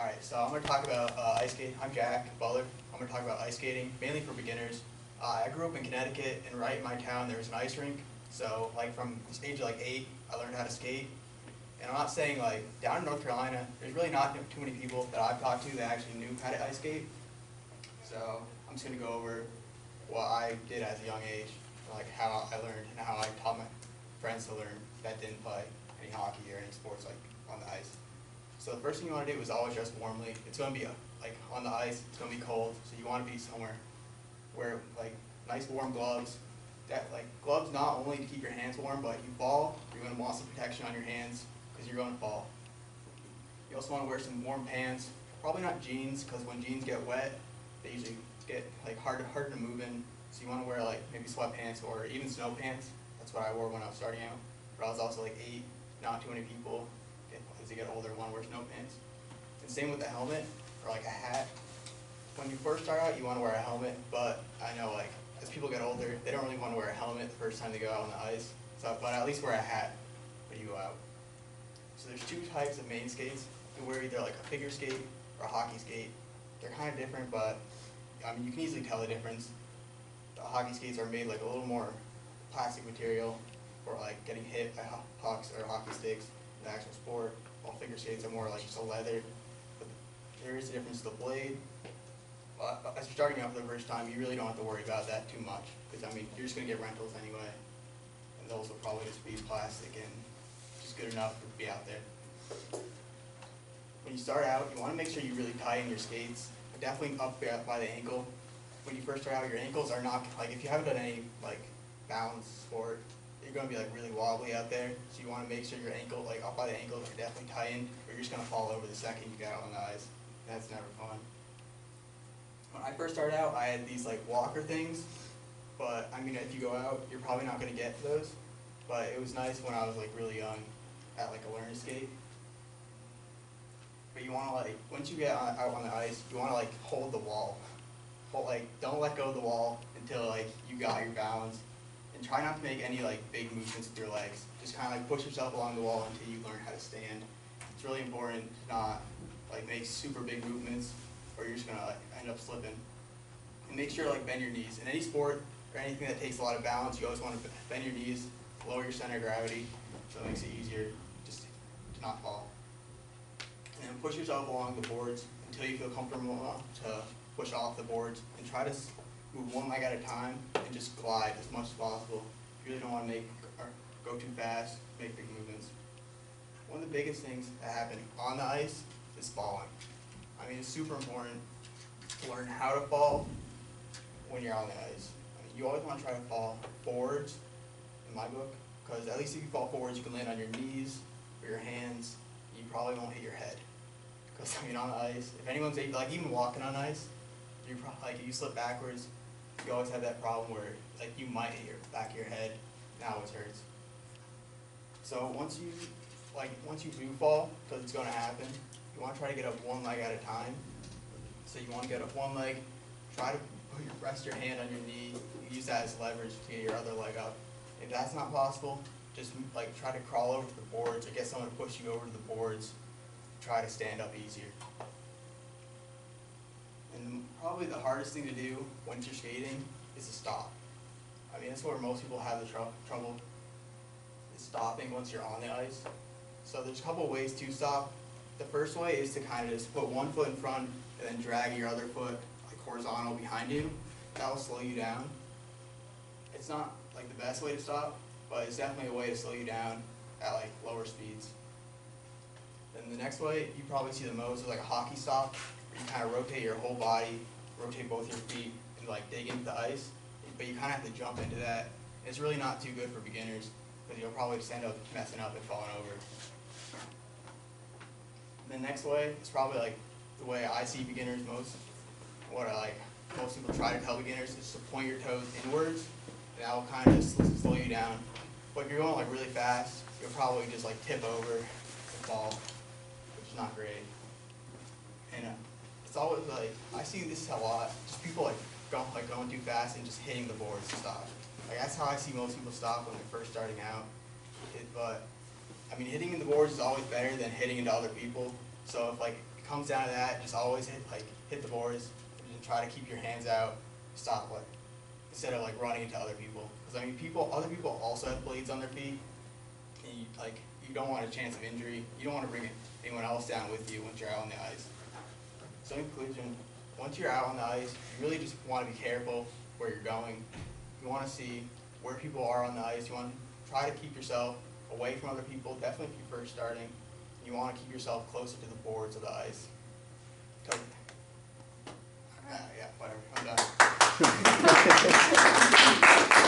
Alright, so I'm going to talk about ice skating. I'm Jack, Butler. I'm going to talk about ice skating, mainly for beginners. I grew up in Connecticut, and right in my town there was an ice rink. So, like, from the age of 8, I learned how to skate. And I'm not saying, like, down in North Carolina, there's really not too many people that I've talked to that actually knew how to ice skate. So, I'm just going to go over what I did at a young age, like how I learned and how I taught my friends to learn that didn't play any hockey or any sports, like, on the ice. So the first thing you want to do is always dress warmly. It's going to be like on the ice. It's going to be cold, so you want to be somewhere where like nice warm gloves. Gloves not only to keep your hands warm, but you fall, you're going to want some protection on your hands because you're going to fall. You also want to wear some warm pants. Probably not jeans, because when jeans get wet, they usually get like hard to move in. So you want to wear like maybe sweatpants or even snow pants. That's what I wore when I was starting out. But I was also like 8, not too many people. As you get older, want to wear snow pants. And same with the helmet or like a hat. When you first start out, you want to wear a helmet, but I know like as people get older, they don't really want to wear a helmet the first time they go out on the ice. So, but at least wear a hat when you go out. So there's 2 types of main skates. You can wear either like a figure skate or a hockey skate. They're kind of different, but I mean you can easily tell the difference. The hockey skates are made like a little more plastic material for like getting hit by pucks or hockey sticks in the actual sport. While figure skates are more like just a leather. But there is a difference to the blade. As you're starting out for the first time, you really don't have to worry about that too much, because I mean you're just going to get rentals anyway, and those will probably just be plastic and just good enough to be out there. When you start out, you want to make sure you really tighten your skates, definitely up by the ankle. When you first start out, your ankles are not like if you haven't done any like balance sport, you're going to be like really wobbly out there, so you want to make sure your ankle, like up by the ankles, are definitely tightened, or you're just going to fall over the second you get out on the ice. That's never fun. When I first started out, I had these like walker things, but I mean if you go out, you're probably not going to get those. But it was nice when I was like really young, at like a learner skate. But you want to like once you get out on the ice, you want to like hold the wall. Don't let go of the wall until like you got your balance. And try not to make any like big movements with your legs. Just kind of like push yourself along the wall until you learn how to stand. It's really important to not like make super big movements, or you're just gonna like end up slipping. And make sure to like bend your knees. In any sport or anything that takes a lot of balance, you always want to bend your knees, lower your center of gravity, so it makes it easier just to not fall. And then push yourself along the boards until you feel comfortable enough to push off the boards, and try to move one leg at a time and just glide as much as possible. You really don't want to go too fast, make big movements. One of the biggest things that happen on the ice is falling. I mean, it's super important to learn how to fall when you're on the ice. I mean, you always want to try to fall forwards, in my book, because at least if you fall forwards, you can land on your knees or your hands. You probably won't hit your head. Because I mean, on the ice, if anyone's like even walking on ice, if you slip backwards, you always have that problem where like you might hit your back of your head, and that always hurts. So once you do fall, because it's going to happen, you want to try to get up one leg at a time. So you want to get up one leg, try to rest your hand on your knee, use that as leverage to get your other leg up. If that's not possible, just like try to crawl over to the boards or get someone to push you over to the boards. Try to stand up easier. And probably the hardest thing to do once you're skating is to stop. I mean, that's where most people have the trouble, is stopping once you're on the ice. So there's a couple of ways to stop. The first way is to kind of just put one foot in front and then drag your other foot like horizontal behind you. That will slow you down. It's not like the best way to stop, but it's definitely a way to slow you down at like lower speeds. Then the next way you probably see the most is like a hockey stop, where you kind of rotate your whole body, rotate both your feet, and like dig into the ice. But you kind of have to jump into that. It's really not too good for beginners, because you'll probably just end up messing up and falling over. And the next way is probably like the way I see beginners most. What most people try to tell beginners is to point your toes inwards, and that will kind of just slow you down. But if you're going like really fast, you'll probably just like tip over and fall, which is not great. And it's always like, I see this a lot, just people like going too fast and just hitting the boards to stop. Like that's how I see most people stop when they're first starting out. But I mean, hitting in the boards is always better than hitting into other people. So if like comes down to that, just always hit the boards and try to keep your hands out, stop instead of running into other people. Because I mean, other people also have blades on their feet, and you don't want a chance of injury. You don't want to bring anyone else down with you once you're out on the ice. So in conclusion, once you're out on the ice, you really just want to be careful where you're going. You want to see where people are on the ice. You want to try to keep yourself away from other people, definitely if you're first starting. You want to keep yourself closer to the boards of the ice. Yeah, whatever, I'm done.